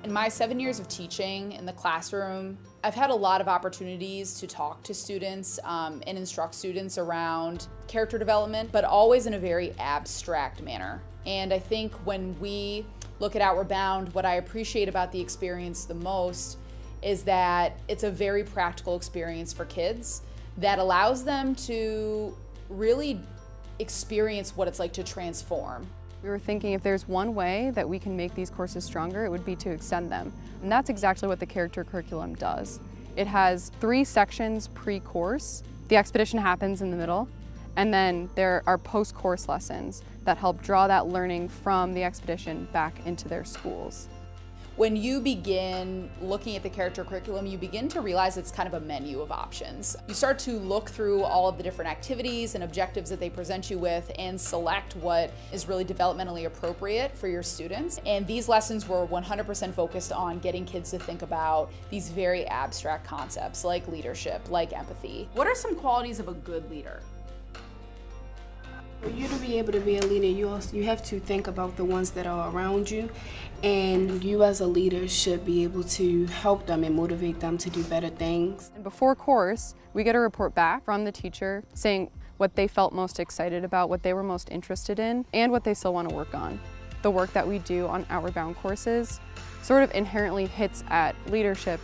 In my 7 years of teaching in the classroom, I've had a lot of opportunities to talk to students and instruct students around character development, but always in a very abstract manner. And I think when we look at Outward Bound, what I appreciate about the experience the most is that it's a very practical experience for kids that allows them to really experience what it's like to transform. We were thinking if there's one way that we can make these courses stronger, it would be to extend them. And that's exactly what the character curriculum does. It has 3 sections pre-course. The expedition happens in the middle, and then there are post-course lessons that help draw that learning from the expedition back into their schools. When you begin looking at the character curriculum, you begin to realize it's kind of a menu of options. You start to look through all of the different activities and objectives that they present you with and select what is really developmentally appropriate for your students. And these lessons were 100% focused on getting kids to think about these very abstract concepts like leadership, like empathy. What are some qualities of a good leader? For you to be able to be a leader, you have to think about the ones that are around you, and you as a leader should be able to help them and motivate them to do better things. And before course, we get a report back from the teacher saying what they felt most excited about, what they were most interested in, and what they still want to work on. The work that we do on Outward Bound courses sort of inherently hits at leadership,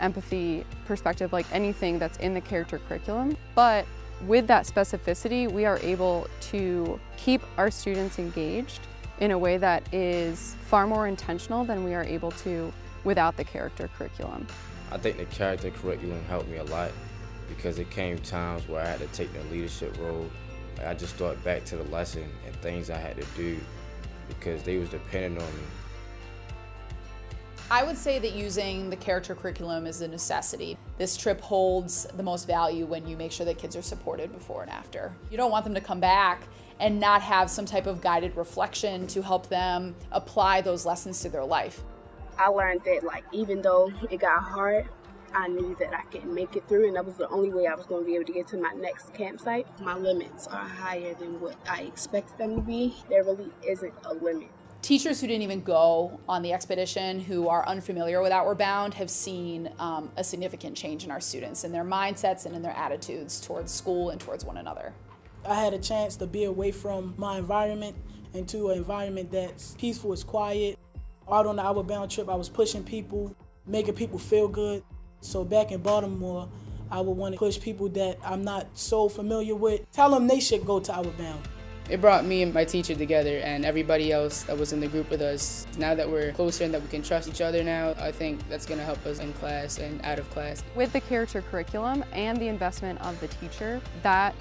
empathy, perspective, like anything that's in the character curriculum. But with that specificity, we are able to keep our students engaged in a way that is far more intentional than we are able to without the character curriculum. I think the character curriculum helped me a lot because it came times where I had to take the leadership role. I just thought back to the lesson and things I had to do because they was dependent on me. I would say that using the character curriculum is a necessity. This trip holds the most value when you make sure that kids are supported before and after. You don't want them to come back and not have some type of guided reflection to help them apply those lessons to their life. I learned that even though it got hard, I knew that I could make it through, and that was the only way I was going to be able to get to my next campsite. My limits are higher than what I expected them to be. There really isn't a limit. Teachers who didn't even go on the expedition, who are unfamiliar with Outward Bound, have seen a significant change in our students, in their mindsets and in their attitudes towards school and towards one another. I had a chance to be away from my environment into an environment that's peaceful, it's quiet. Out on the Outward Bound trip, I was pushing people, making people feel good. So back in Baltimore, I would want to push people that I'm not so familiar with, tell them they should go to Outward Bound. It brought me and my teacher together and everybody else that was in the group with us. Now that we're closer and that we can trust each other now, I think that's going to help us in class and out of class. With the character curriculum and the investment of the teacher, that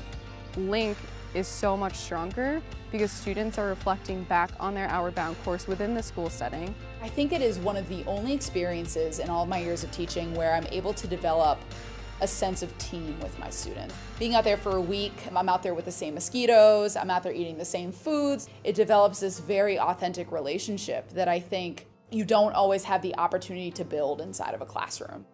link is so much stronger because students are reflecting back on their Outward Bound course within the school setting. I think it is one of the only experiences in all of my years of teaching where I'm able to develop a sense of team with my students. Being out there for a week, I'm out there with the same mosquitoes, I'm out there eating the same foods. It develops this very authentic relationship that I think you don't always have the opportunity to build inside of a classroom.